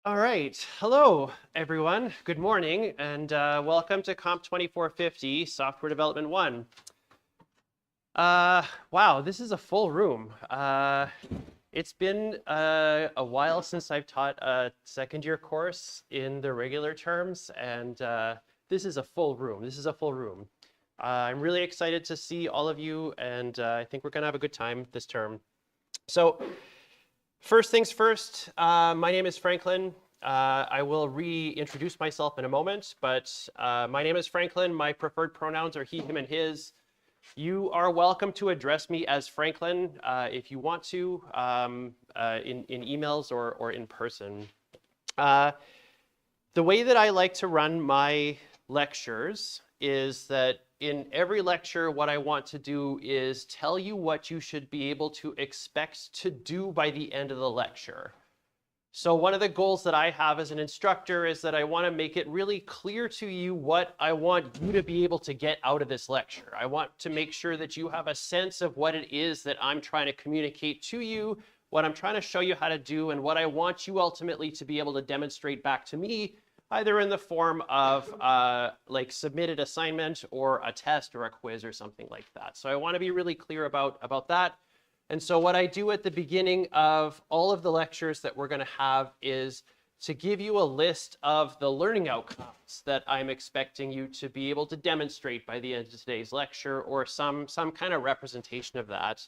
All right. Hello, everyone. Good morning, and welcome to Comp 2450 Software Development 1. Wow, this is a full room. It's been a while since I've taught a second-year course in the regular terms, and this is a full room. I'm really excited to see all of you, and I think we're going to have a good time this term. So, first things first, my name is Franklin. I will reintroduce myself in a moment, but my name is Franklin. My preferred pronouns are he, him, and his. You are welcome to address me as Franklin if you want to, in emails or in person. The way that I like to run my lectures is that in every lecture, what I want to do is tell you what you should be able to expect to do by the end of the lecture. So one of the goals that I have as an instructor is that I want to make it really clear to you what I want you to be able to get out of this lecture. I want to make sure that you have a sense of what it is that I'm trying to communicate to you, what I'm trying to show you how to do, and what I want you ultimately to be able to demonstrate back to me, either in the form of like submitted assignment or a test or a quiz or something like that. So I want to be really clear about that. And so what I do at the beginning of all of the lectures that we're going to have is to give you a list of the learning outcomes that I'm expecting you to be able to demonstrate by the end of today's lecture, or some kind of representation of that.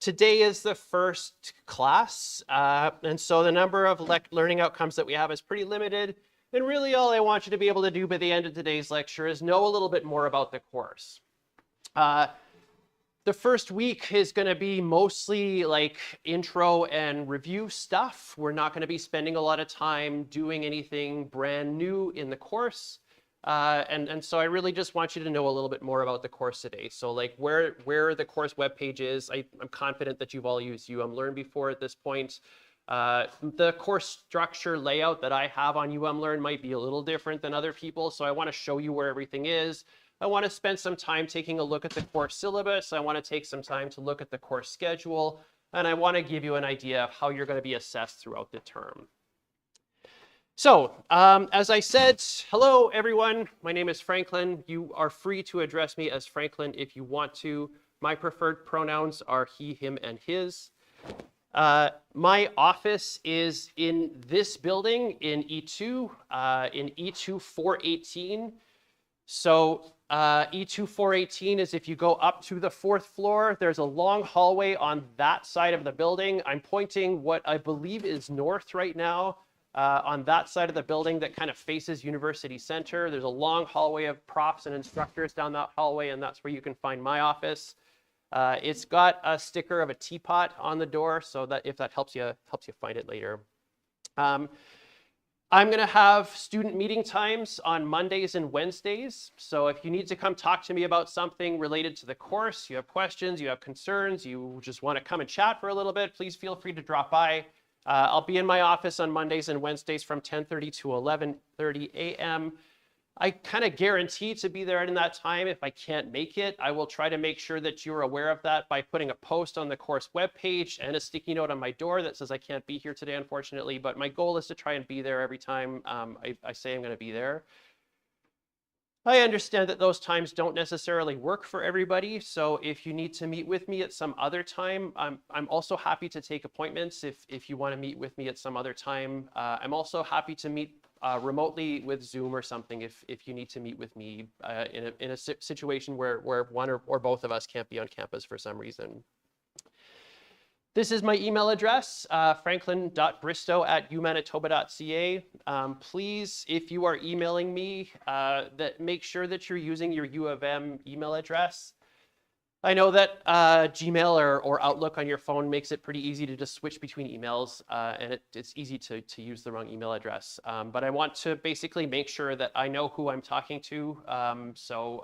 Today is the first class, and so the number of learning outcomes that we have is pretty limited. And really all I want you to be able to do by the end of today's lecture is know a little bit more about the course. The first week is going to be mostly like intro and review stuff. We're not going to be spending a lot of time doing anything brand new in the course. And so I really just want you to know a little bit more about the course today. So like where the course webpage is, I'm confident that you've all used Learn before at this point. The course structure layout that I have on Learn might be a little different than other people. So I want to show you where everything is. I want to spend some time taking a look at the course syllabus. I want to take some time to look at the course schedule. And I want to give you an idea of how you're going to be assessed throughout the term. So, as I said, hello, everyone. My name is Franklin. You are free to address me as Franklin if you want to. My preferred pronouns are he, him, and his. My office is in this building in E2, in E2 418. So E2 418 is if you go up to the 4th floor, there's a long hallway on that side of the building. I'm pointing what I believe is north right now on that side of the building that kind of faces University Center. There's a long hallway of profs and instructors down that hallway, and that's where you can find my office. It's got a sticker of a teapot on the door, so that if that helps you find it later. I'm going to have student meeting times on Mondays and Wednesdays. So if you need to come talk to me about something related to the course, you have questions, you have concerns, you just want to come and chat for a little bit, please feel free to drop by. I'll be in my office on Mondays and Wednesdays from 10:30 to 11:30 a.m. I kind of guarantee to be there in that time. If I can't make it, I will try to make sure that you're aware of that by putting a post on the course webpage and a sticky note on my door that says I can't be here today, unfortunately. But my goal is to try and be there every time I say I'm going to be there. I understand that those times don't necessarily work for everybody. So if you need to meet with me at some other time, I'm also happy to take appointments if you want to meet with me at some other time. I'm also happy to meet remotely with Zoom or something if you need to meet with me in a situation where one or both of us can't be on campus for some reason. This is my email address, franklin.bristow@umanitoba.ca. Please, if you are emailing me, make sure that you're using your U of M email address. I know that Gmail or Outlook on your phone makes it pretty easy to just switch between emails, and it's easy to use the wrong email address. But I want to basically make sure that I know who I'm talking to. So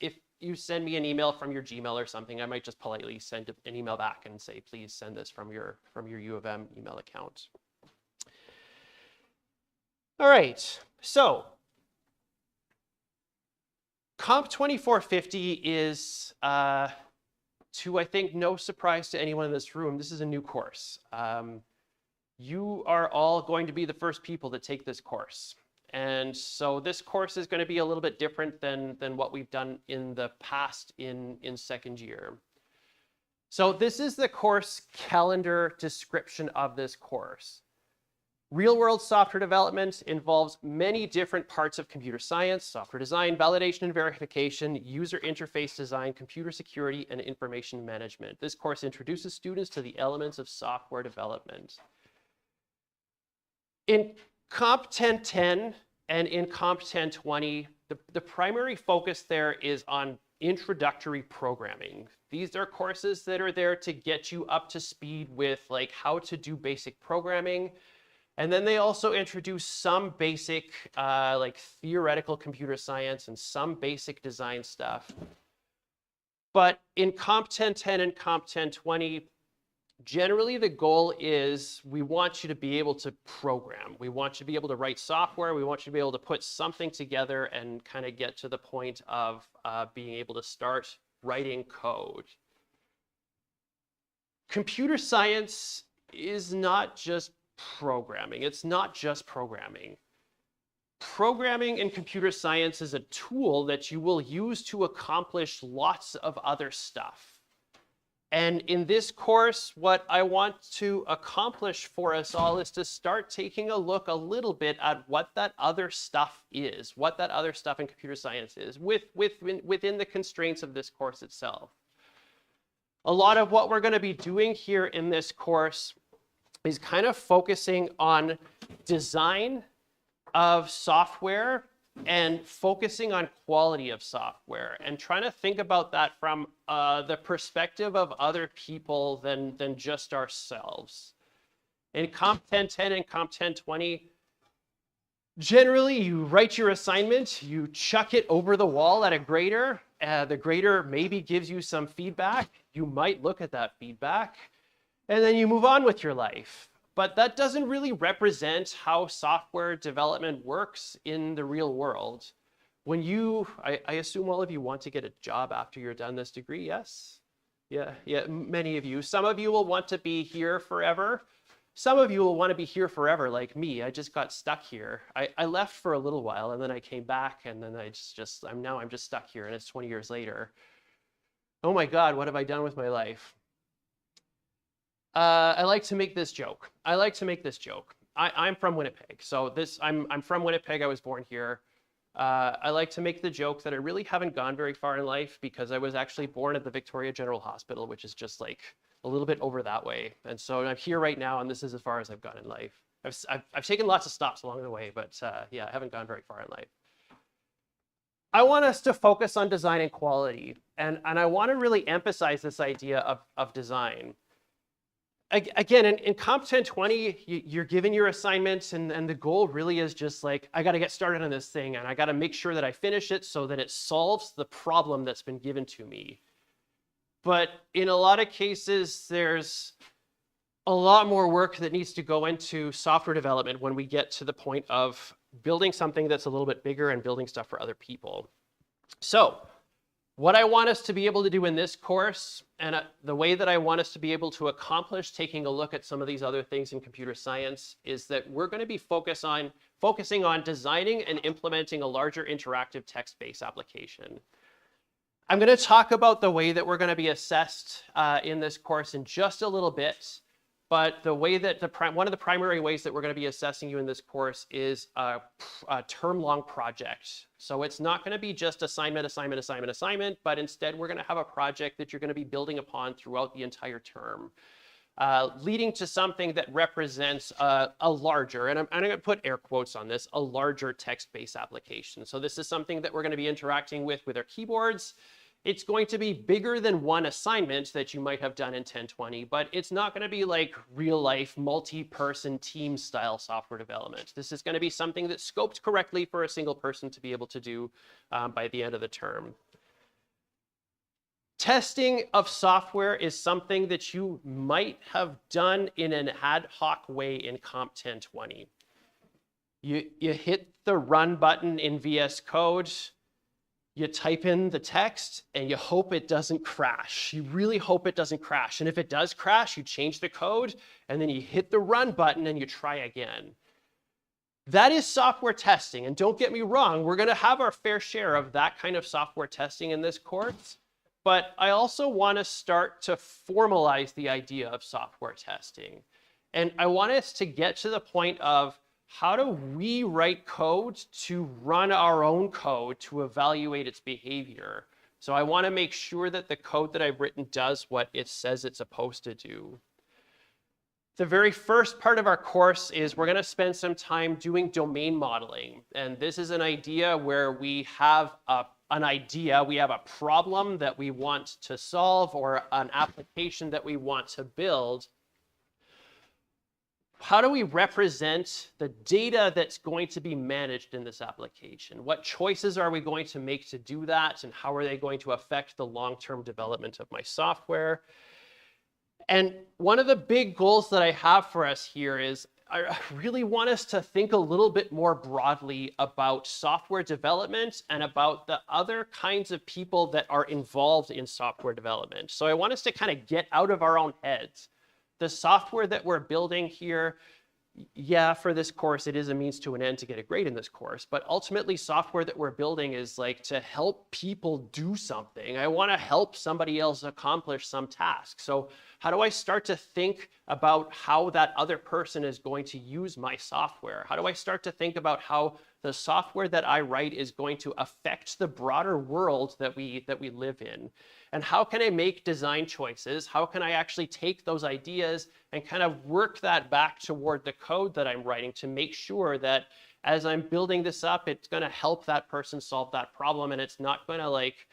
if you send me an email from your Gmail or something, I might just politely send an email back and say, please send this from your U of M email account. All right, so Comp 2450 is, to I think no surprise to anyone in this room, this is a new course. you are all going to be the first people to take this course. And so this course is going to be a little bit different than what we've done in the past in second year. So this is the course calendar description of this course. Real-world software development involves many different parts of computer science, software design, validation and verification, user interface design, computer security, and information management. This course introduces students to the elements of software development. In Comp 1010 and in Comp 1020, the primary focus there is on introductory programming. These are courses that are there to get you up to speed with like how to do basic programming. And then they also introduce some basic like theoretical computer science and some basic design stuff. But in Comp 1010 and Comp 1020, generally the goal is we want you to be able to program. We want you to be able to write software. We want you to be able to put something together and kind of get to the point of being able to start writing code. Computer science is not just programming. It's not just programming. Programming in computer science is a tool that you will use to accomplish lots of other stuff. And in this course, what I want to accomplish for us all is to start taking a look a little bit at what that other stuff is, what that other stuff in computer science is, within the constraints of this course itself. A lot of what we're going to be doing here in this course is kind of focusing on design of software and focusing on quality of software and trying to think about that from the perspective of other people than just ourselves. In Comp 1010 and Comp 1020, generally you write your assignment, you chuck it over the wall at a grader. The grader maybe gives you some feedback. You might look at that feedback, and then you move on with your life. But that doesn't really represent how software development works in the real world. When I assume all of you want to get a job after you're done this degree, yes? Yeah, many of you. Some of you will want to be here forever. Some of you will want to be here forever like me. I just got stuck here. I left for a little while and then I came back and then I'm just stuck here and it's 20 years later. Oh my God, what have I done with my life? I like to make this joke. I'm from Winnipeg. So I'm from Winnipeg. I was born here. I like to make the joke that I really haven't gone very far in life because I was actually born at the Victoria General Hospital, which is just like a little bit over that way. And so I'm here right now, and this is as far as I've gone in life. I've taken lots of stops along the way, but yeah, I haven't gone very far in life. I want us to focus on design and quality, and I want to really emphasize this idea of design. Again, in Comp 1020, you're given your assignments, and the goal really is just like, I got to get started on this thing, and I got to make sure that I finish it so that it solves the problem that's been given to me. But in a lot of cases, there's a lot more work that needs to go into software development when we get to the point of building something that's a little bit bigger and building stuff for other people. So what I want us to be able to do in this course, and the way that I want us to be able to accomplish taking a look at some of these other things in computer science, is that we're going to be focusing on designing and implementing a larger interactive text-based application. I'm going to talk about the way that we're going to be assessed in this course in just a little bit. But the way that one of the primary ways that we're going to be assessing you in this course is a term-long project. So it's not going to be just assignment, but instead we're going to have a project that you're going to be building upon throughout the entire term, leading to something that represents a larger, and I'm going to put air quotes on this, a larger text-based application. So this is something that we're going to be interacting with our keyboards. It's going to be bigger than one assignment that you might have done in 1020, but it's not going to be like real life, multi-person team style software development. This is going to be something that's scoped correctly for a single person to be able to do by the end of the term. Testing of software is something that you might have done in an ad hoc way in Comp 1020. You hit the run button in VS Code. You type in the text and you hope it doesn't crash. You really hope it doesn't crash. And if it does crash, you change the code and then you hit the run button and you try again. That is software testing. And don't get me wrong, we're going to have our fair share of that kind of software testing in this course. But I also want to start to formalize the idea of software testing. And I want us to get to the point of how do we write code to run our own code to evaluate its behavior? So I want to make sure that the code that I've written does what it says it's supposed to do. The very first part of our course is we're going to spend some time doing domain modeling. And this is an idea where we have an idea, we have a problem that we want to solve or an application that we want to build. How do we represent the data that's going to be managed in this application? What choices are we going to make to do that? And how are they going to affect the long-term development of my software? And one of the big goals that I have for us here is I really want us to think a little bit more broadly about software development and about the other kinds of people that are involved in software development. So I want us to kind of get out of our own heads. The software that we're building here, yeah, for this course, it is a means to an end to get a grade in this course, but ultimately software that we're building is like to help people do something. I want to help somebody else accomplish some task. So how do I start to think about how that other person is going to use my software? How do I start to think about how the software that I write is going to affect the broader world that we live in? And how can I make design choices? How can I actually take those ideas and kind of work that back toward the code that I'm writing to make sure that as I'm building this up, it's going to help that person solve that problem and it's not going to like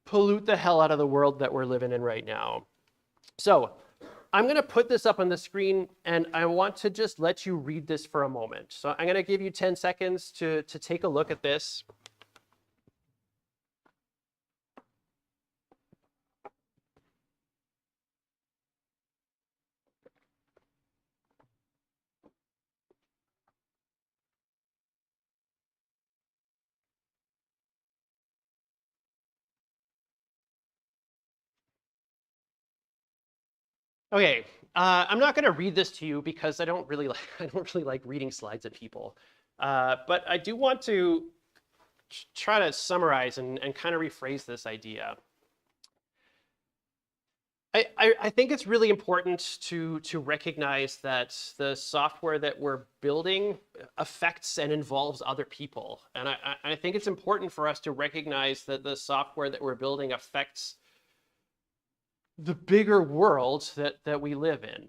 pollute the hell out of the world that we're living in right now. So I'm going to put this up on the screen and I want to just let you read this for a moment. So I'm going to give you 10 seconds to take a look at this. Okay, I'm not going to read this to you because I don't really like reading slides at people. But I do want to try to summarize and kind of rephrase this idea. I think it's really important to recognize that the software that we're building affects and involves other people. And I think it's important for us to recognize that the software that we're building affects the bigger world that we live in.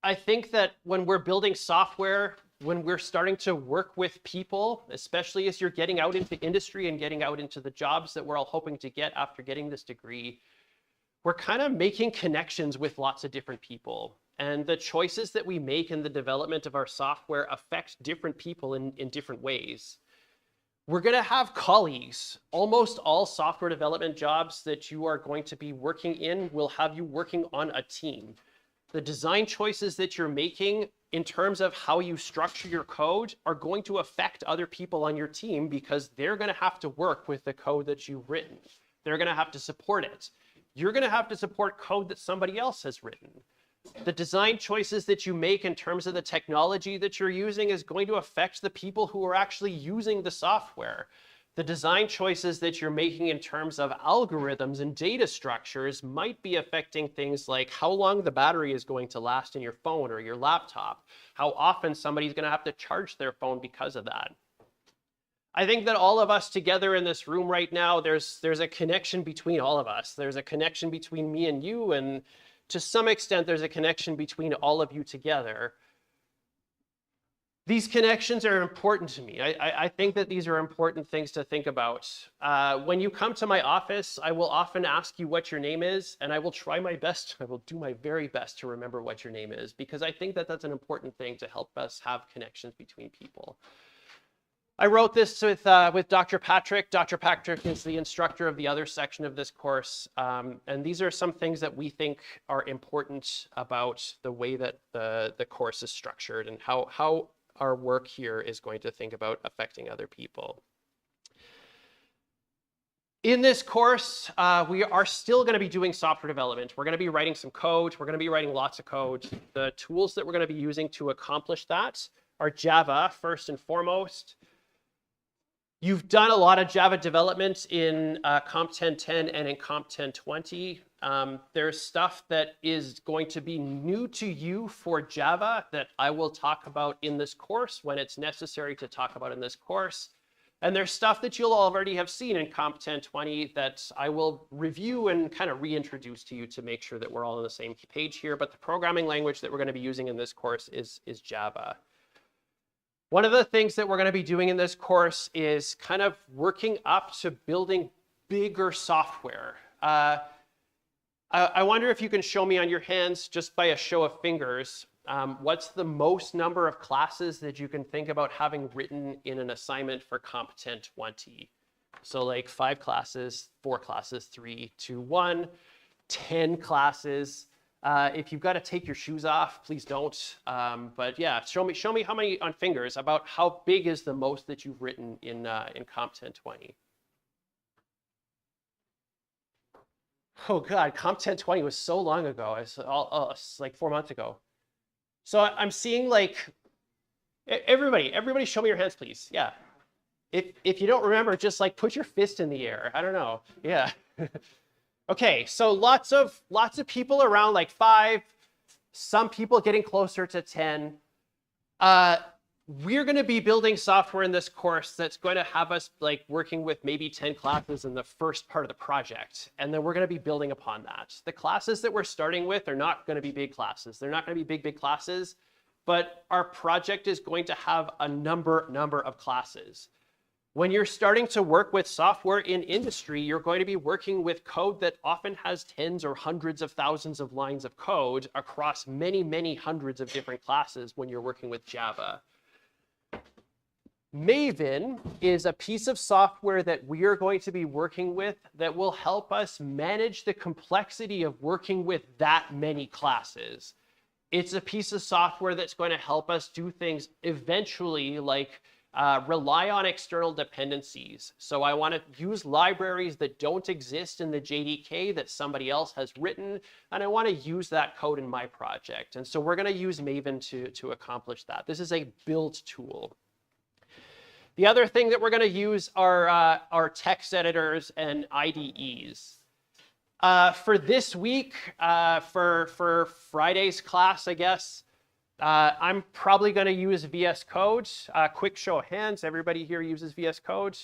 I think that when we're building software, when we're starting to work with people, especially as you're getting out into industry and getting out into the jobs that we're all hoping to get after getting this degree, we're kind of making connections with lots of different people. And the choices that we make in the development of our software affect different people in different ways. We're going to have colleagues. Almost all software development jobs that you are going to be working in will have you working on a team. The design choices that you're making in terms of how you structure your code are going to affect other people on your team because they're going to have to work with the code that you've written. They're going to have to support it. You're going to have to support code that somebody else has written. The design choices that you make in terms of the technology that you're using is going to affect the people who are actually using the software. The design choices that you're making in terms of algorithms and data structures might be affecting things like how long the battery is going to last in your phone or your laptop, how often somebody's going to have to charge their phone because of that. I think that all of us together in this room right now, there's a connection between all of us. There's a connection between me and you, and to some extent, there's a connection between all of you together. These connections are important to me. I think that these are important things to think about. When you come to my office, I will often ask you what your name is, and I will try my best. I will do my very best to remember what your name is, because I think that that's an important thing to help us have connections between people. I wrote this with Dr. Patrick. Dr. Patrick is the instructor of the other section of this course. And these are some things that we think are important about the way that the course is structured and how our work here is going to think about affecting other people. In this course, we are still going to be doing software development. We're going to be writing some code. We're going to be writing lots of code. The tools that we're going to be using to accomplish that are Java, first and foremost. You've done a lot of Java development in Comp 1010 and in Comp 1020. There's stuff that is going to be new to you for Java that I will talk about in this course when it's necessary to talk about in this course. And there's stuff that you'll already have seen in Comp 1020 that I will review and kind of reintroduce to you to make sure that we're all on the same page here. But the programming language that we're going to be using in this course is Java. One of the things that we're going to be doing in this course is kind of working up to building bigger software. I wonder if you can show me on your hands, just by a show of fingers, what's the most number of classes that you can think about having written in an assignment for Comp 1020? So like 5 classes, 4 classes, 3, 2, 1, 10 classes. If you've got to take your shoes off, please don't. But yeah, show me how many on fingers, about how big is the most that you've written in Comp 1020. Oh God, Comp 1020 was so long ago. It's like 4 months ago. So I'm seeing like, everybody show me your hands, please. Yeah. If you don't remember, just like put your fist in the air. I don't know. Yeah. Okay, so lots of people around like 5, some people getting closer to 10. We're going to be building software in this course that's going to have us like working with maybe 10 classes in the first part of the project. And then we're going to be building upon that. The classes that we're starting with are not going to be big classes. They're not going to be big classes, but our project is going to have a number of classes. When you're starting to work with software in industry, you're going to be working with code that often has tens or hundreds of thousands of lines of code across many hundreds of different classes when you're working with Java. Maven is a piece of software that we are going to be working with that will help us manage the complexity of working with that many classes. It's a piece of software that's going to help us do things eventually like rely on external dependencies. So I want to use libraries that don't exist in the JDK that somebody else has written, and I want to use that code in my project. And so we're going to use Maven to accomplish that. This is a build tool. The other thing that we're going to use are text editors and IDEs. For this week, for Friday's class, I guess, I'm probably going to use VS Code. Quick show of hands. Everybody here uses VS Code?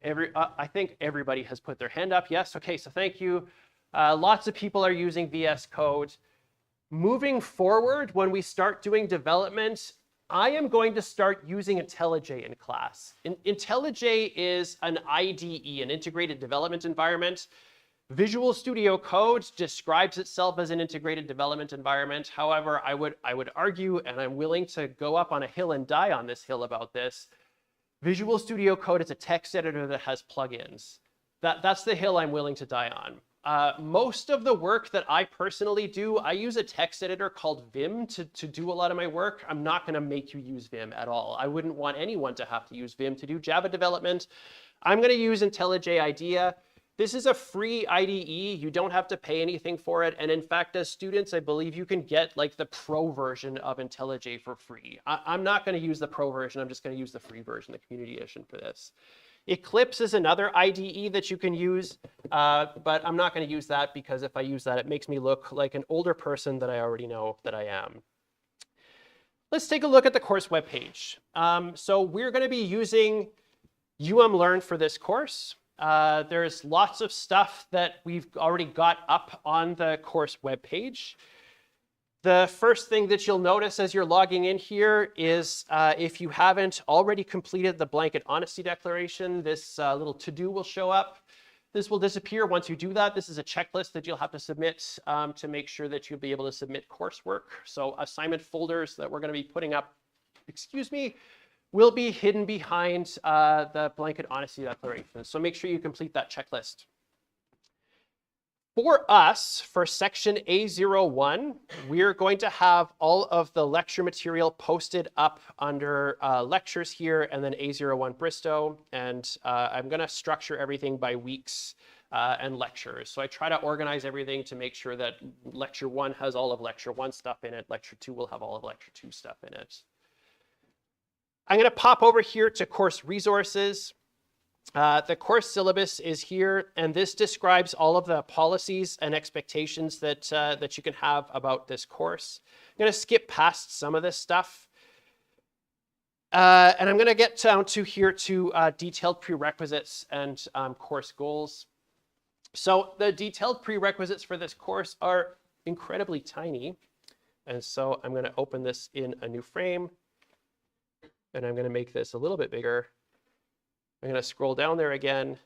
I think everybody has put their hand up. Yes. OK, so thank you. Lots of people are using VS Code. Moving forward, when we start doing development, I am going to start using IntelliJ in class. IntelliJ is an IDE, an integrated development environment. Visual Studio Code describes itself as an integrated development environment. However, I would argue, and I'm willing to go up on a hill and die on this hill about this, Visual Studio Code is a text editor that has plugins. That's the hill I'm willing to die on. Most of the work that I personally do, I use a text editor called Vim to do a lot of my work. I'm not going to make you use Vim at all. I wouldn't want anyone to have to use Vim to do Java development. I'm going to use IntelliJ IDEA. This is a free IDE. You don't have to pay anything for it. And in fact, as students, I believe you can get like the pro version of IntelliJ for free. I'm not going to use the pro version. I'm just going to use the free version, the community edition for this. Eclipse is another IDE that you can use, but I'm not going to use that because if I use that, it makes me look like an older person that I already know that I am. Let's take a look at the course webpage. So we're going to be using Learn for this course. There's lots of stuff that we've already got up on the course webpage. The first thing that you'll notice as you're logging in here is if you haven't already completed the blanket honesty declaration, this little to-do will show up. This will disappear once you do that. This is a checklist that you'll have to submit to make sure that you'll be able to submit coursework. So assignment folders that we're going to be putting up, will be hidden behind the blanket honesty declaration. So make sure you complete that checklist. For us, for section A01, we're going to have all of the lecture material posted up under lectures here, and then A01 Bristow. And I'm going to structure everything by weeks and lectures. So I try to organize everything to make sure that lecture 1 has all of lecture 1 stuff in it. Lecture 2 will have all of lecture 2 stuff in it. I'm going to pop over here to course resources. The course syllabus is here, and this describes all of the policies and expectations that, that you can have about this course. I'm going to skip past some of this stuff. And I'm going to get down to here to detailed prerequisites and course goals. So the detailed prerequisites for this course are incredibly tiny. And so I'm going to open this in a new frame, and I'm going to make this a little bit bigger. I'm going to scroll down there again.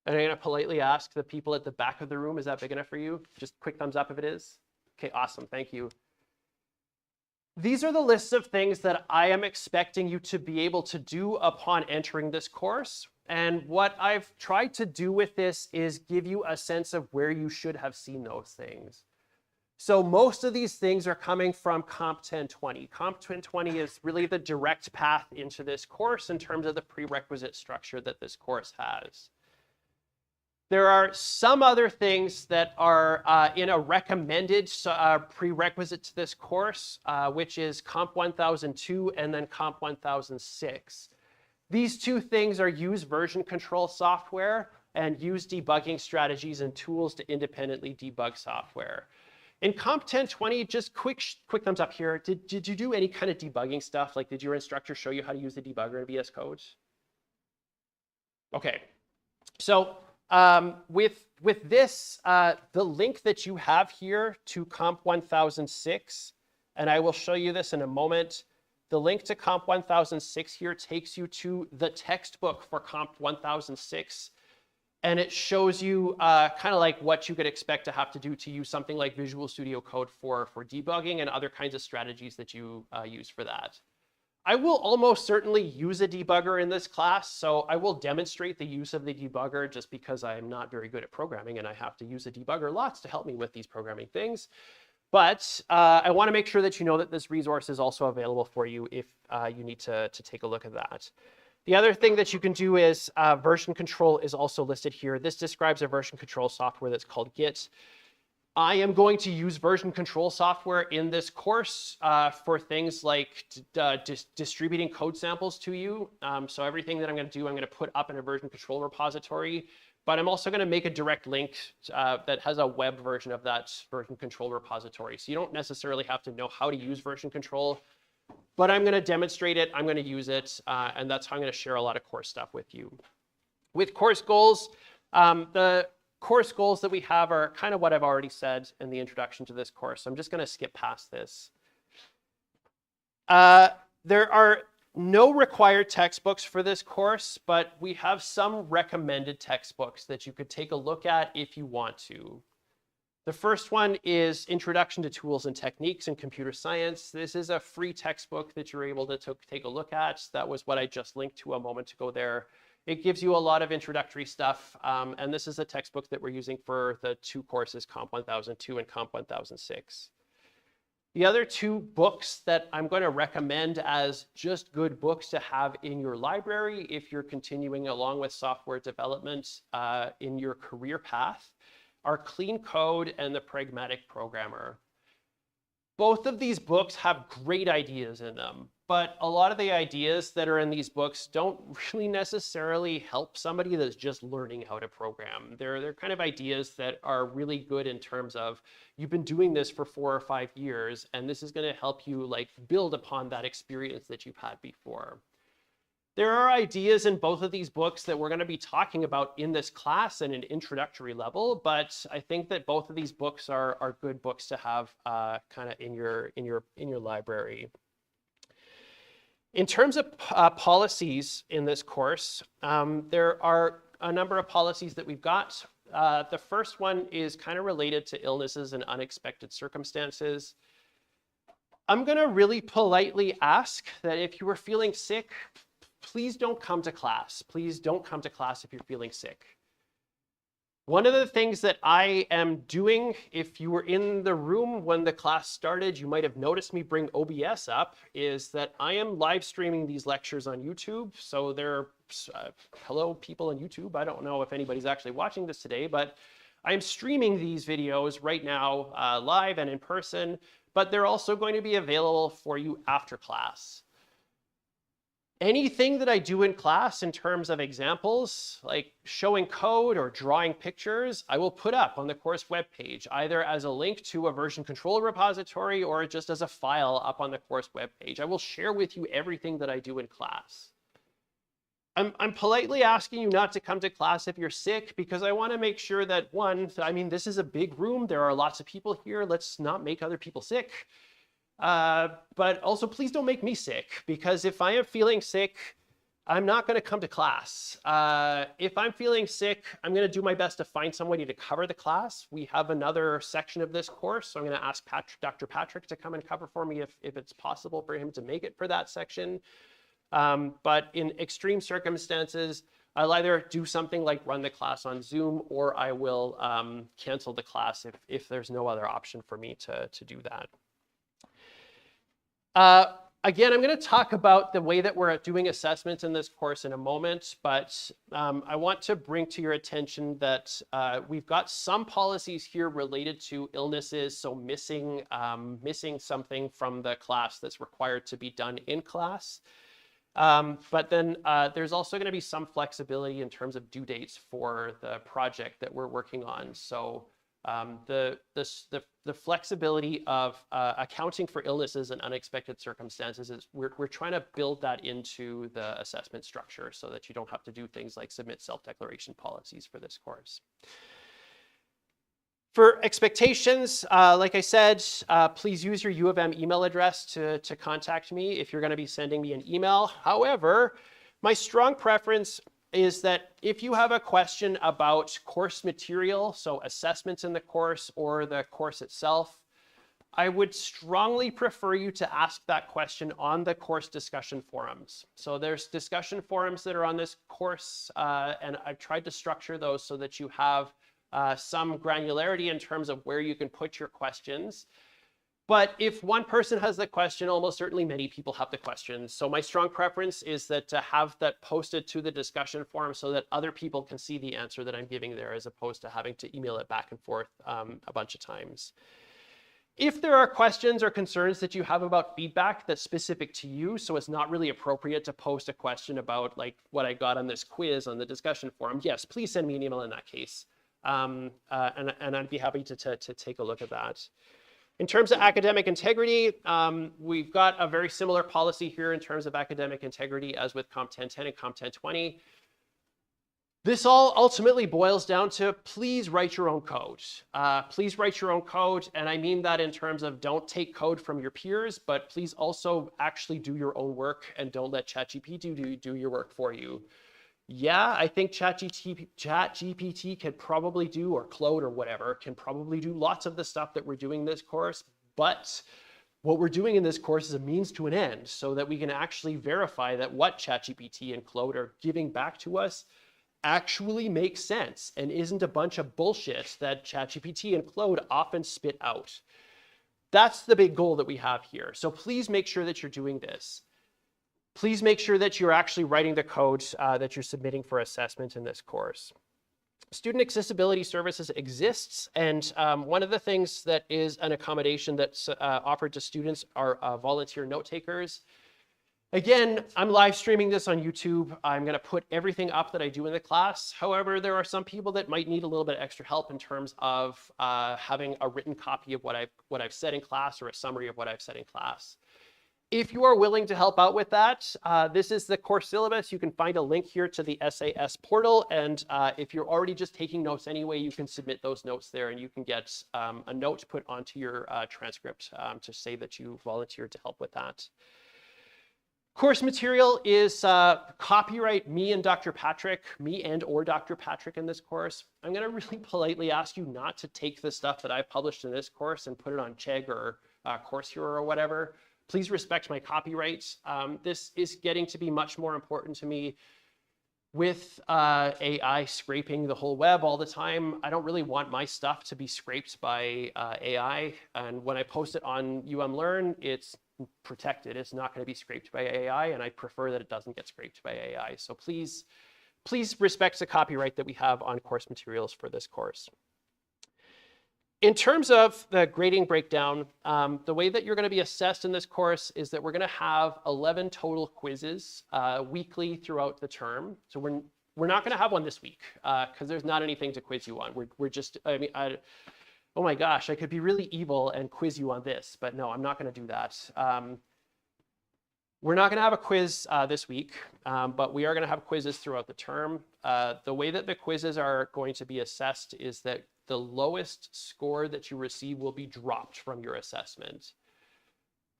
And I'm going to politely ask the people at the back of the room, is that big enough for you? Just quick thumbs up if it is. Okay, awesome. Thank you. These are the lists of things that I am expecting you to be able to do upon entering this course. And what I've tried to do with this is give you a sense of where you should have seen those things. So most of these things are coming from Comp 1020. Comp 1020 is really the direct path into this course in terms of the prerequisite structure that this course has. There are some other things that are in a recommended prerequisite to this course, which is Comp 1002 and then Comp 1006. These two things are use version control software and use debugging strategies and tools to independently debug software. In Comp 1020, just quick thumbs up here. Did you do any kind of debugging stuff? Like, did your instructor show you how to use the debugger in VS Code? Okay. So with this, the link that you have here to Comp 1006, and I will show you this in a moment, the link to Comp 1006 here takes you to the textbook for Comp 1006. And it shows you kind of like what you could expect to have to do to use something like Visual Studio Code for debugging and other kinds of strategies that you use for that. I will almost certainly use a debugger in this class, so I will demonstrate the use of the debugger just because I'm not very good at programming and I have to use a debugger lots to help me with these programming things. But I want to make sure that you know that this resource is also available for you if you need to take a look at that. The other thing that you can do is version control is also listed here. This describes a version control software that's called Git. I am going to use version control software in this course for things like distributing code samples to you. So everything that I'm going to do, I'm going to put up in a version control repository. But I'm also going to make a direct link that has a web version of that version control repository. So you don't necessarily have to know how to use version control. But I'm going to demonstrate it, I'm going to use it, and that's how I'm going to share a lot of course stuff with you. With course goals, the course goals that we have are kind of what I've already said in the introduction to this course. So I'm just going to skip past this. There are no required textbooks for this course, but we have some recommended textbooks that you could take a look at if you want to. The first one is Introduction to Tools and Techniques in Computer Science. This is a free textbook that you're able to take a look at. That was what I just linked to a moment ago there. It gives you a lot of introductory stuff, and this is a textbook that we're using for the two courses, Comp 1002 and Comp 1006. The other two books that I'm going to recommend as just good books to have in your library if you're continuing along with software development in your career path are Clean Code and The Pragmatic Programmer. Both of these books have great ideas in them, but a lot of the ideas that are in these books don't really necessarily help somebody that's just learning how to program. They're kind of ideas that are really good in terms of you've been doing this for 4 or 5 years, and this is going to help you like build upon that experience that you've had before. There are ideas in both of these books that we're going to be talking about in this class at an introductory level, but I think that both of these books are good books to have kind of in your library. In terms of policies in this course, there are a number of policies that we've got. The first one is kind of related to illnesses and unexpected circumstances. I'm going to really politely ask that if you were feeling sick, please don't come to class. Please don't come to class if you're feeling sick. One of the things that I am doing, if you were in the room when the class started, you might have noticed me bring OBS up, is that I am live streaming these lectures on YouTube. So there, hello people on YouTube. I don't know if anybody's actually watching this today, but I'm streaming these videos right now live and in person, but they're also going to be available for you after class. Anything that I do in class in terms of examples, like showing code or drawing pictures, I will put up on the course webpage, either as a link to a version control repository or just as a file up on the course webpage. I will share with you everything that I do in class. I'm politely asking you not to come to class if you're sick, because I want to make sure that, one, I mean, this is a big room. There are lots of people here. Let's not make other people sick. But also, please don't make me sick, because if I am feeling sick, I'm not going to come to class. If I'm feeling sick, I'm going to do my best to find somebody to cover the class. We have another section of this course, so I'm going to ask Dr. Patrick to come and cover for me if it's possible for him to make it for that section. But in extreme circumstances, I'll either do something like run the class on Zoom, or I will cancel the class if there's no other option for me to do that. Again, I'm going to talk about the way that we're doing assessments in this course in a moment, but I want to bring to your attention that we've got some policies here related to illnesses, so missing something from the class that's required to be done in class. But then there's also going to be some flexibility in terms of due dates for the project that we're working on. So the flexibility of accounting for illnesses and unexpected circumstances is we're trying to build that into the assessment structure so that you don't have to do things like submit self-declaration policies for this course. For expectations, like I said, please use your U of M email address to contact me if you're going to be sending me an email. However, my strong preference is that if you have a question about course material, so assessments in the course or the course itself, I would strongly prefer you to ask that question on the course discussion forums. So there's discussion forums that are on this course, and I've tried to structure those so that you have some granularity in terms of where you can put your questions. But if one person has the question, almost certainly many people have the question. So my strong preference is that to have that posted to the discussion forum so that other people can see the answer that I'm giving there, as opposed to having to email it back and forth a bunch of times. If there are questions or concerns that you have about feedback that's specific to you, so it's not really appropriate to post a question about like what I got on this quiz on the discussion forum, yes, please send me an email in that case. And I'd be happy to take a look at that. In terms of academic integrity, we've got a very similar policy here in terms of academic integrity as with Comp 1010 and Comp 1020. This all ultimately boils down to please write your own code. Please write your own code, and I mean that in terms of don't take code from your peers, but please also actually do your own work and don't let ChatGPT do your work for you. Yeah, I think ChatGPT can probably do, or Claude or whatever, can probably do lots of the stuff that we're doing in this course, but what we're doing in this course is a means to an end so that we can actually verify that what ChatGPT and Claude are giving back to us actually makes sense and isn't a bunch of bullshit that ChatGPT and Claude often spit out. That's the big goal that we have here. So please make sure that you're doing this. Please make sure that you're actually writing the code that you're submitting for assessment in this course. Student accessibility services exists, and one of the things that is an accommodation that's offered to students are volunteer note takers. Again, I'm live streaming this on YouTube. I'm going to put everything up that I do in the class. However, there are some people that might need a little bit extra help in terms of having a written copy of what I've said in class or a summary of what I've said in class. If you are willing to help out with that, this is the course syllabus. You can find a link here to the SAS portal. And if you're already just taking notes anyway, you can submit those notes there and you can get a note put onto your transcript to say that you volunteered to help with that. Course material is copyright me and Dr. Patrick, me and or Dr. Patrick in this course. I'm going to really politely ask you not to take the stuff that I've published in this course and put it on Chegg or Coursera or whatever. Please respect my copyrights. This is getting to be much more important to me. with AI scraping the whole web all the time, I don't really want my stuff to be scraped by AI. And when I post it on Learn, it's protected. It's not going to be scraped by AI, and I prefer that it doesn't get scraped by AI. So please respect the copyright that we have on course materials for this course. In terms of the grading breakdown, the way that you're going to be assessed in this course is that we're going to have 11 total quizzes weekly throughout the term. So we're not going to have one this week because there's not anything to quiz you on. We're just, oh my gosh, I could be really evil and quiz you on this, but no, I'm not going to do that. We're not going to have a quiz this week, but we are going to have quizzes throughout the term. The way that the quizzes are going to be assessed is that the lowest score that you receive will be dropped from your assessment.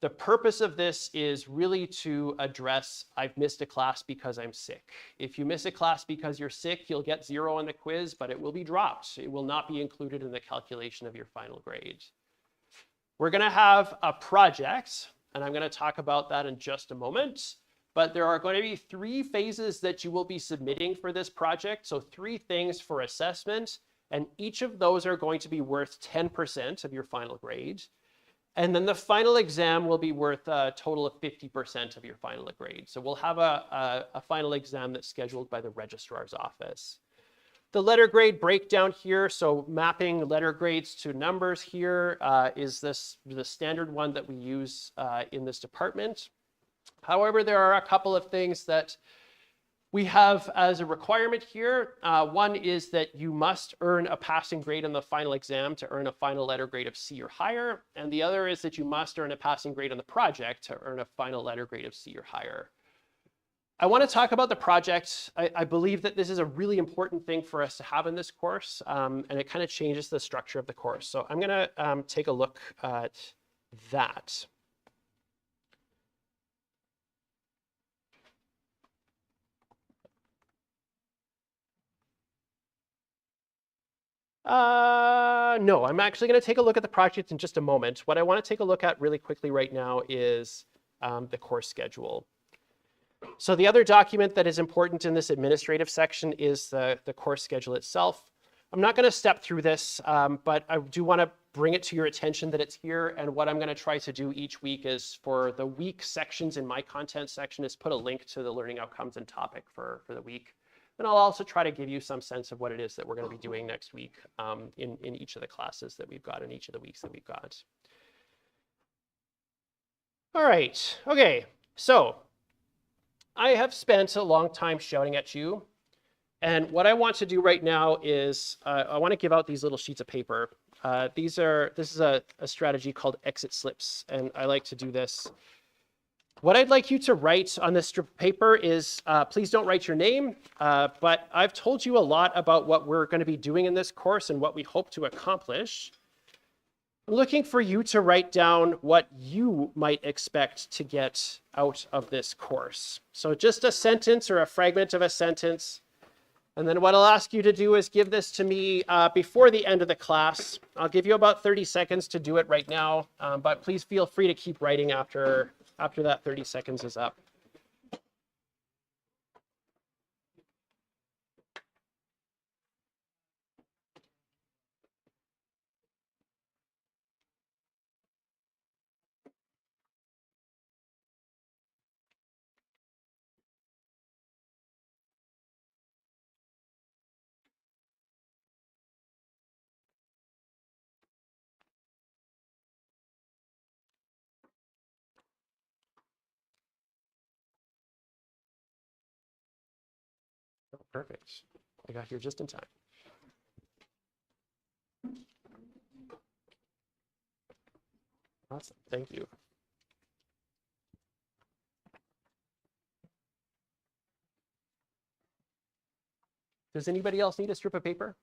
The purpose of this is really to address, I've missed a class because I'm sick. If you miss a class because you're sick, you'll get 0 on the quiz, but it will be dropped. It will not be included in the calculation of your final grade. We're going to have a project, and I'm going to talk about that in just a moment. But there are going to be 3 phases that you will be submitting for this project. So 3 things for assessment. And each of those are going to be worth 10% of your final grade. And then the final exam will be worth a total of 50% of your final grade. So we'll have a final exam that's scheduled by the registrar's office. The letter grade breakdown here, so mapping letter grades to numbers here is the standard one that we use in this department. However, there are a couple of things that we have as a requirement here. One is that you must earn a passing grade on the final exam to earn a final letter grade of C or higher. And the other is that you must earn a passing grade on the project to earn a final letter grade of C or higher. I want to talk about the project. I believe that this is a really important thing for us to have in this course, and it kind of changes the structure of the course. So I'm going to take a look at that. No, I'm actually going to take a look at the project in just a moment. What I want to take a look at really quickly right now is the course schedule. So the other document that is important in this administrative section is the course schedule itself. I'm not going to step through this, but I do want to bring it to your attention that it's here. And what I'm going to try to do each week is for the week sections in my content section is put a link to the learning outcomes and topic for the week. And I'll also try to give you some sense of what it is that we're going to be doing next week in each of the classes that we've got in each of the weeks that we've got. All right, okay, so I have spent a long time shouting at you. And what I want to do right now is I want to give out these little sheets of paper. This is a strategy called exit slips, and I like to do this. What I'd like you to write on this strip of paper is, please don't write your name, but I've told you a lot about what we're going to be doing in this course and what we hope to accomplish. I'm looking for you to write down what you might expect to get out of this course. So just a sentence or a fragment of a sentence. And then what I'll ask you to do is give this to me before the end of the class. I'll give you about 30 seconds to do it right now, but please feel free to keep writing after that 30 seconds is up. Oh, perfect. I got here just in time. Awesome. Thank you. Does anybody else need a strip of paper?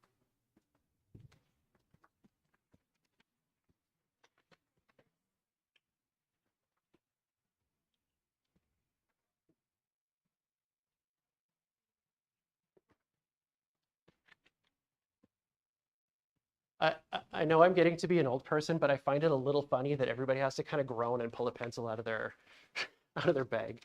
I know I'm getting to be an old person, but I find it a little funny that everybody has to kind of groan and pull a pencil out of their bag.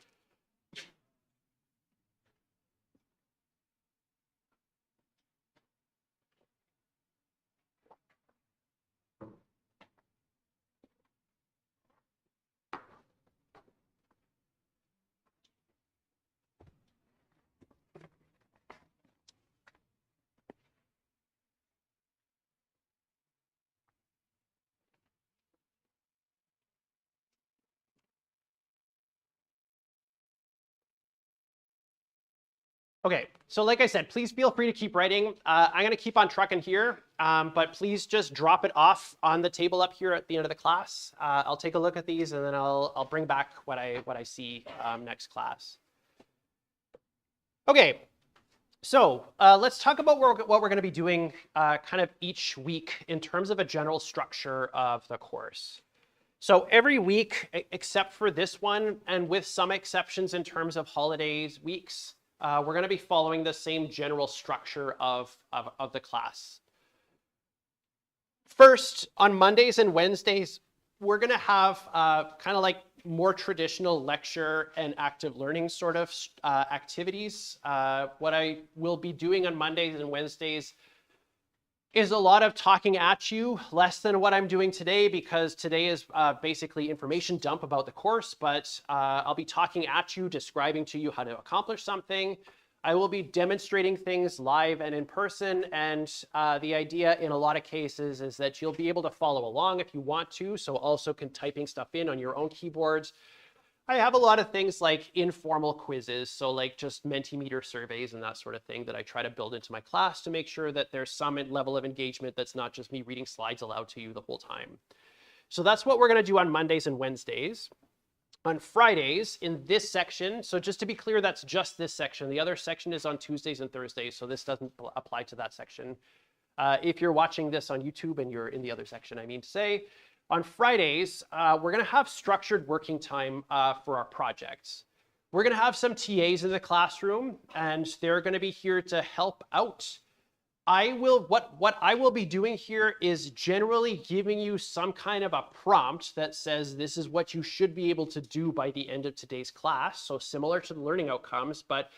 Okay, so like I said, please feel free to keep writing. I'm going to keep on trucking here, but please just drop it off on the table up here at the end of the class. I'll take a look at these and then I'll bring back what I see next class. Okay, so let's talk about what we're going to be doing kind of each week in terms of a general structure of the course. So every week, except for this one, and with some exceptions in terms of holidays, weeks, we're going to be following the same general structure of the class. First, on Mondays and Wednesdays, we're going to have kind of like more traditional lecture and active learning sort of activities. What I will be doing on Mondays and Wednesdays is a lot of talking at you, less than what I'm doing today, because today is basically information dump about the course, but I'll be talking at you, describing to you how to accomplish something. I will be demonstrating things live and in person, and the idea in a lot of cases is that you'll be able to follow along if you want to, so also can typing stuff in on your own keyboards. I have a lot of things like informal quizzes, so like just Mentimeter surveys and that sort of thing that I try to build into my class to make sure that there's some level of engagement that's not just me reading slides aloud to you the whole time. So that's what we're going to do on Mondays and Wednesdays. On Fridays, in this section, so just to be clear, that's just this section. The other section is on Tuesdays and Thursdays, so this doesn't apply to that section. If you're watching this on YouTube and you're in the other section, I mean to say, on Fridays, we're going to have structured working time for our projects. We're going to have some TAs in the classroom, and they're going to be here to help out. What I will be doing here is generally giving you some kind of a prompt that says this is what you should be able to do by the end of today's class. So similar to the learning outcomes, but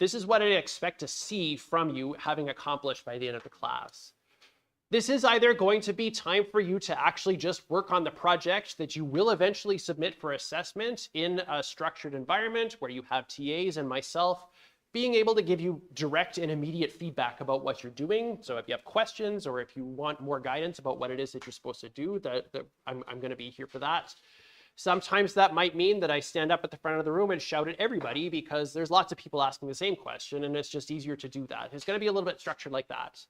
this is what I expect to see from you having accomplished by the end of the class. This is either going to be time for you to actually just work on the project that you will eventually submit for assessment in a structured environment where you have TAs and myself being able to give you direct and immediate feedback about what you're doing. So if you have questions or if you want more guidance about what it is that you're supposed to do, I'm going to be here for that. Sometimes that might mean that I stand up at the front of the room and shout at everybody because there's lots of people asking the same question and it's just easier to do that. It's going to be a little bit structured like that.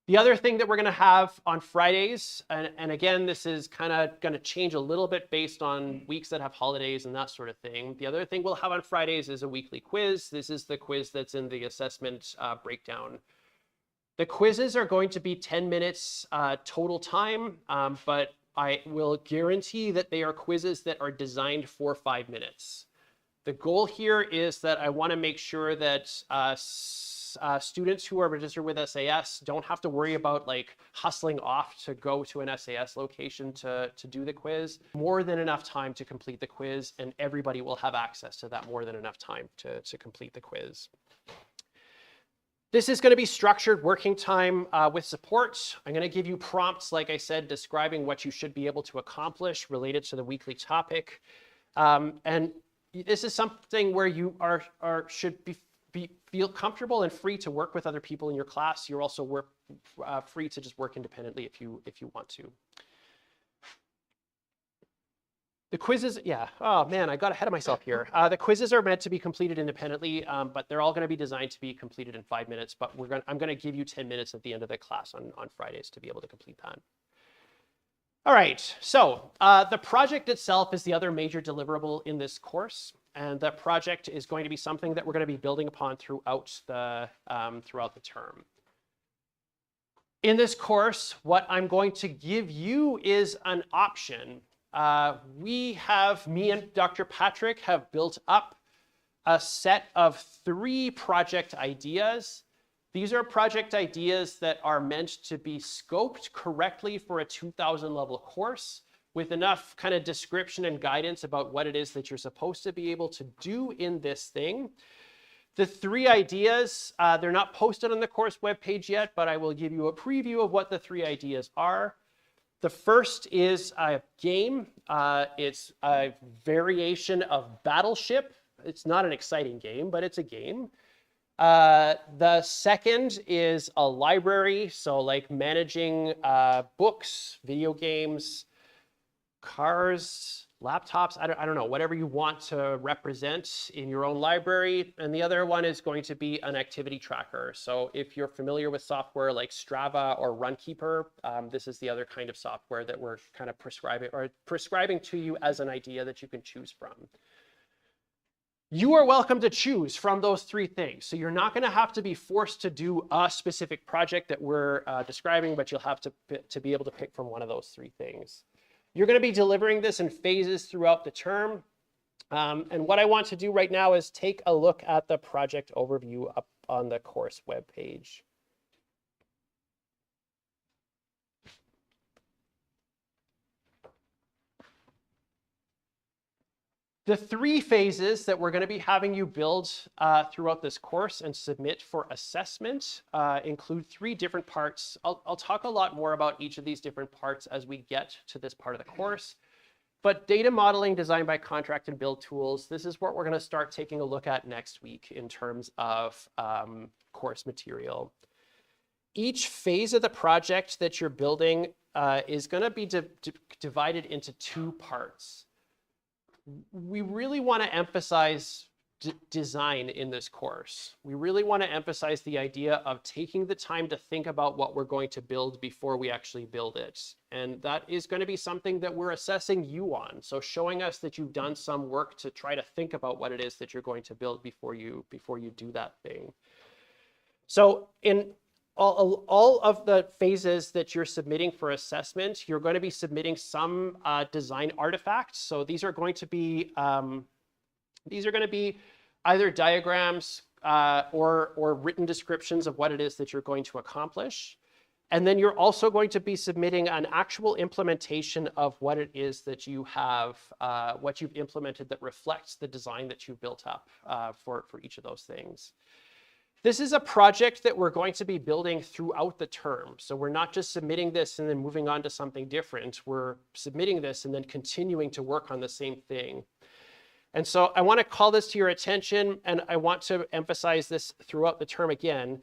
The other thing that we're going to have on Fridays, and again, this is kind of going to change a little bit based on weeks that have holidays and that sort of thing. The other thing we'll have on Fridays is a weekly quiz. This is the quiz that's in the assessment breakdown. The quizzes are going to be 10 minutes total time, but I will guarantee that they are quizzes that are designed for 5 minutes. The goal here is that I want to make sure that students who are registered with SAS don't have to worry about like hustling off to go to an SAS location to do the quiz. More than enough time to complete the quiz, and everybody will have access to that more than enough time to complete the quiz. This is going to be structured working time with support. I'm going to give you prompts, like I said, describing what you should be able to accomplish related to the weekly topic. And this is something where you should feel comfortable and free to work with other people in your class. You're also free to just work independently if you want to. The quizzes, yeah, oh man, I got ahead of myself here. The quizzes are meant to be completed independently, but they're all going to be designed to be completed in 5 minutes, but I'm going to give you 10 minutes at the end of the class on Fridays to be able to complete that. All right, so the project itself is the other major deliverable in this course, and that project is going to be something that we're going to be building upon throughout the term. In this course, what I'm going to give you is an option. Me and Dr. Patrick have built up a set of 3 project ideas. These are project ideas that are meant to be scoped correctly for a 2000 level course with enough kind of description and guidance about what it is that you're supposed to be able to do in this thing. The 3 ideas, they're not posted on the course webpage yet, but I will give you a preview of what the 3 ideas are. The first is a game. It's a variation of Battleship. It's not an exciting game, but it's a game. The second is a library, so like managing books, video games, cars, laptops, I don't know, whatever you want to represent in your own library. And the other one is going to be an activity tracker. So if you're familiar with software like Strava or Runkeeper, this is the other kind of software that we're kind of prescribing to you as an idea that you can choose from. You are welcome to choose from those three things. So you're not going to have to be forced to do a specific project that we're describing, but you'll have to be able to pick from one of those three things. You're going to be delivering this in phases throughout the term. And what I want to do right now is take a look at the project overview up on the course webpage. The three phases that we're going to be having you build throughout this course and submit for assessment include three different parts. I'll talk a lot more about each of these different parts as we get to this part of the course. But data modeling, design by contract, and build tools, this is what we're going to start taking a look at next week in terms of course material. Each phase of the project that you're building is going to be divided into two parts. We really want to emphasize design in this course. We really want to emphasize the idea of taking the time to think about what we're going to build before we actually build it. And that is going to be something that we're assessing you on. So showing us that you've done some work to try to think about what it is that you're going to build before you do that thing. So in all of the phases that you're submitting for assessment, you're going to be submitting some design artifacts. So these are going to be either diagrams or written descriptions of what it is that you're going to accomplish. And then you're also going to be submitting an actual implementation of what it is that you have, what you've implemented that reflects the design that you've built up for each of those things. This is a project that we're going to be building throughout the term. So we're not just submitting this and then moving on to something different. We're submitting this and then continuing to work on the same thing. And so I want to call this to your attention, and I want to emphasize this throughout the term again.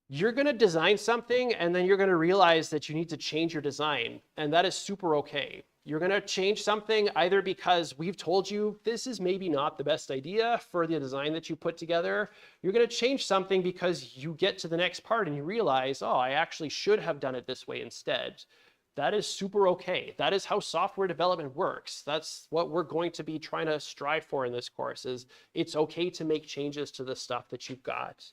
You're going to design something, and then you're going to realize that you need to change your design, and that is super okay. You're going to change something either because we've told you this is maybe not the best idea for the design that you put together. You're going to change something because you get to the next part and you realize, oh, I actually should have done it this way instead. That is super okay. That is how software development works. That's what we're going to be trying to strive for in this course, is it's okay to make changes to the stuff that you've got.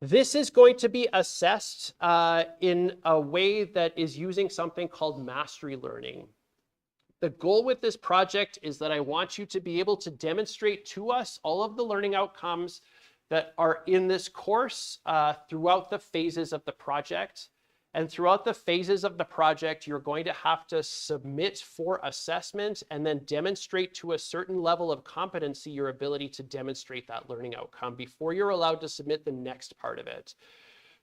This is going to be assessed in a way that is using something called mastery learning. The goal with this project is that I want you to be able to demonstrate to us all of the learning outcomes that are in this course throughout the phases of the project. And throughout the phases of the project, you're going to have to submit for assessment and then demonstrate to a certain level of competency your ability to demonstrate that learning outcome before you're allowed to submit the next part of it.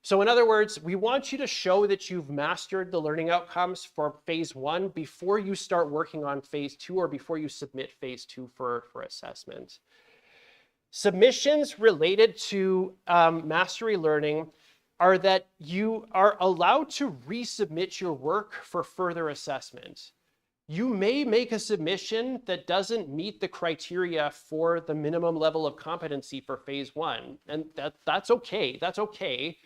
So in other words, we want you to show that you've mastered the learning outcomes for phase 1 before you start working on phase 2 or before you submit phase 2 for assessment. Submissions related to mastery learning are that you are allowed to resubmit your work for further assessment. You may make a submission that doesn't meet the criteria for the minimum level of competency for phase 1, and that's okay. That's okay.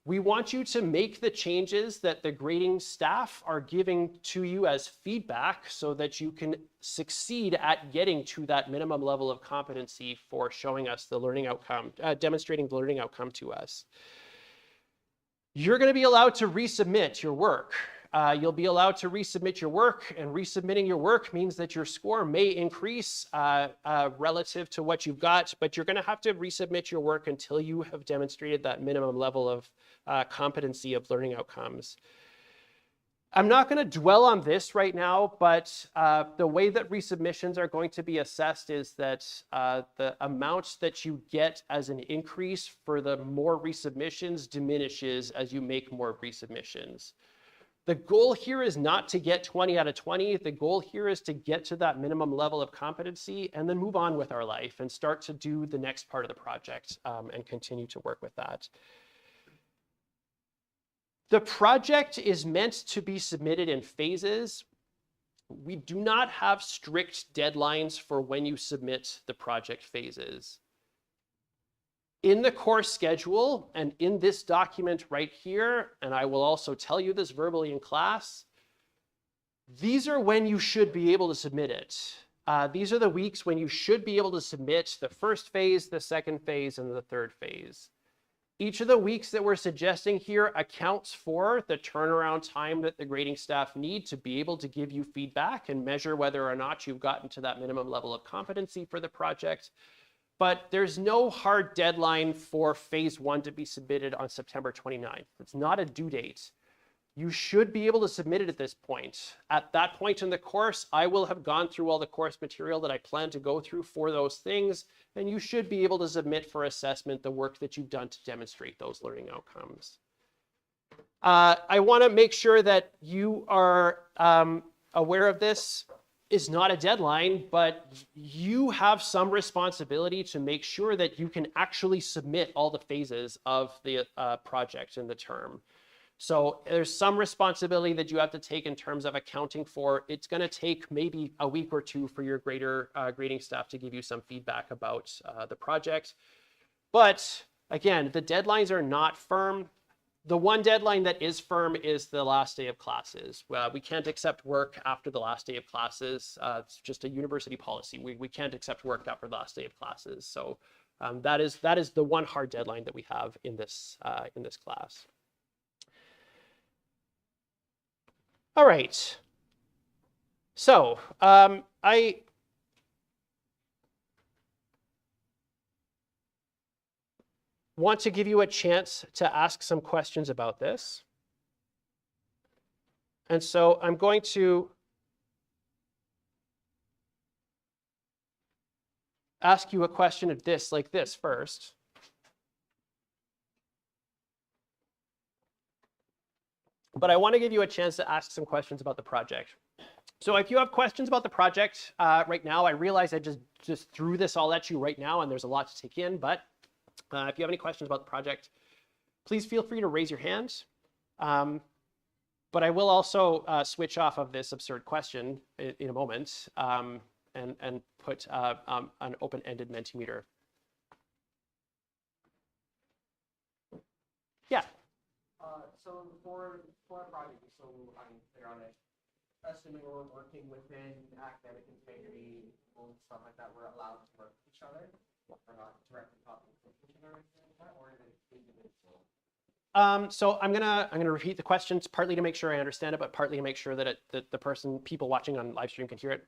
We want you to make the changes that the grading staff are giving to you as feedback so that you can succeed at getting to that minimum level of competency for showing us the learning outcome, demonstrating the learning outcome to us. You're going to be allowed to resubmit your work. You'll be allowed to resubmit your work, and resubmitting your work means that your score may increase relative to what you've got, but you're going to have to resubmit your work until you have demonstrated that minimum level of competency of learning outcomes. I'm not going to dwell on this right now, but the way that resubmissions are going to be assessed is that the amount that you get as an increase for the more resubmissions diminishes as you make more resubmissions. The goal here is not to get 20 out of 20. The goal here is to get to that minimum level of competency and then move on with our life and start to do the next part of the project and continue to work with that. The project is meant to be submitted in phases. we do not have strict deadlines for when you submit the project phases. In the course schedule and in this document right here, and I will also tell you this verbally in class, these are when you should be able to submit it. These are the weeks when you should be able to submit the first phase, the second phase, and the third phase. Each of the weeks that we're suggesting here accounts for the turnaround time that the grading staff need to be able to give you feedback and measure whether or not you've gotten to that minimum level of competency for the project. But there's no hard deadline for phase 1 to be submitted on September 29th. It's not a due date. You should be able to submit it at this point. At that point in the course, I will have gone through all the course material that I plan to go through for those things, and you should be able to submit for assessment the work that you've done to demonstrate those learning outcomes. I want to make sure that you are aware of this. Is not a deadline, but you have some responsibility to make sure that you can actually submit all the phases of the project in the term. So there's some responsibility that you have to take in terms of accounting for. It's going to take maybe a week or two for your grading staff to give you some feedback about the project. But again, the deadlines are not firm. The one deadline that is firm is the last day of classes. We can't accept work after the last day of classes. It's just a university policy. We can't accept work after the last day of classes. So that is the one hard deadline that we have in this class. All right. So I want to give you a chance to ask some questions about this. And so I'm going to ask you a question of this, like this first. But I want to give you a chance to ask some questions about the project. So if you have questions about the project right now, I realize I just threw this all at you right now, and there's a lot to take in, but if you have any questions about the project, please feel free to raise your hand. But I will also switch off of this absurd question in a moment and put an open-ended Mentimeter. Yeah. So for a project, so I'm clear on it, assuming we're working within academic integrity and stuff like that, we're allowed to work with each other. We're not directly talking to each other or is it individual? So I'm gonna repeat the questions partly to make sure I understand it, but partly to make sure that people watching on live stream can hear it.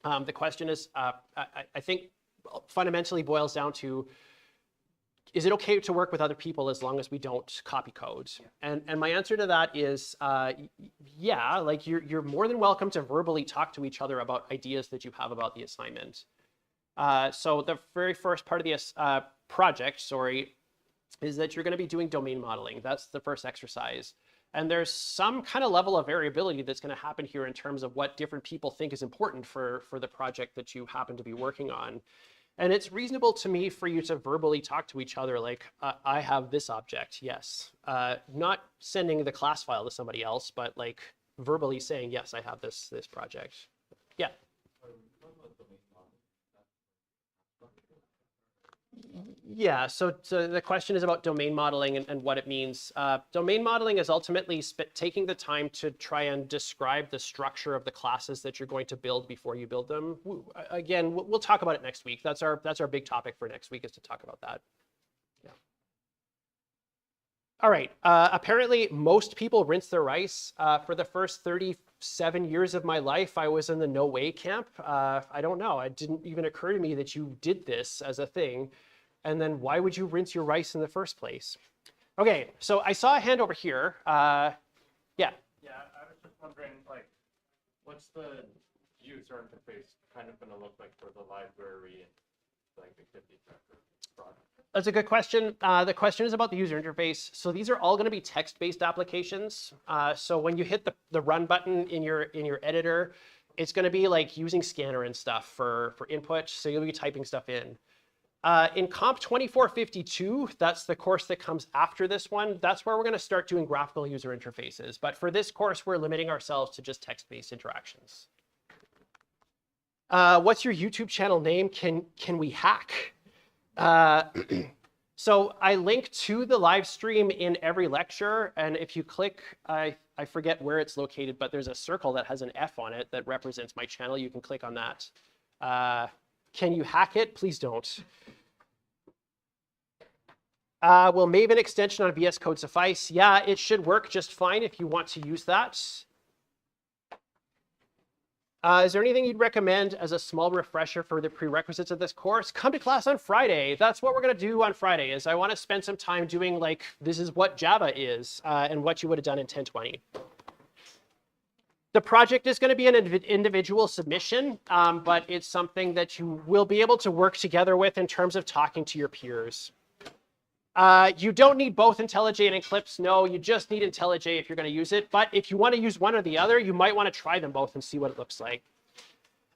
The question is, I think fundamentally boils down to, is it okay to work with other people as long as we don't copy code? Yeah. And my answer to that is, yeah, like you're more than welcome to verbally talk to each other about ideas that you have about the assignment. So the very first part of the project, is that you're going to be doing domain modeling. That's the first exercise. And there's some kind of level of variability that's going to happen here in terms of what different people think is important for the project that you happen to be working on. And it's reasonable to me for you to verbally talk to each other like, I have this object, yes. Not sending the class file to somebody else, but like verbally saying, yes, I have this project. Yeah. Yeah, so the question is about domain modeling and what it means. Domain modeling is ultimately taking the time to try and describe the structure of the classes that you're going to build before you build them. Again, we'll talk about it next week. That's our big topic for next week, is to talk about that. Yeah. All right, apparently most people rinse their rice. For the first 37 years of my life, I was in the no way camp. I don't know, it didn't even occur to me that you did this as a thing. And then why would you rinse your rice in the first place? Okay, so I saw a hand over here. Yeah. Yeah, I was just wondering, like, what's the user interface kind of going to look like for the library and like activity tracker product? That's a good question. The question is about the user interface. So these are all going to be text-based applications. So when you hit the run button in your editor, it's going to be like using Scanner and stuff for input. So you'll be typing stuff in. In Comp 2452, that's the course that comes after this one. That's where we're going to start doing graphical user interfaces. But for this course, we're limiting ourselves to just text-based interactions. What's your YouTube channel name? Can we hack? So I link to the live stream in every lecture, and if you click, I forget where it's located, but there's a circle that has an F on it that represents my channel. You can click on that. Can you hack it? Please don't. Will Maven extension on VS Code suffice? Yeah, it should work just fine if you want to use that. Is there anything you'd recommend as a small refresher for the prerequisites of this course? Come to class on Friday. That's what we're going to do on Friday. Is I want to spend some time doing like, this is what Java is and what you would have done in 1020. The project is going to be an individual submission, but it's something that you will be able to work together with in terms of talking to your peers. You don't need both IntelliJ and Eclipse. No, you just need IntelliJ if you're going to use it. But if you want to use one or the other, you might want to try them both and see what it looks like.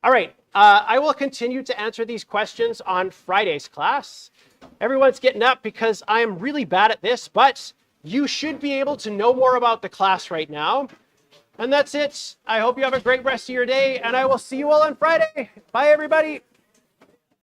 All right, I will continue to answer these questions on Friday's class. Everyone's getting up because I am really bad at this, but you should be able to know more about the class right now. And that's it. I hope you have a great rest of your day, and I will see you all on Friday. Bye, everybody.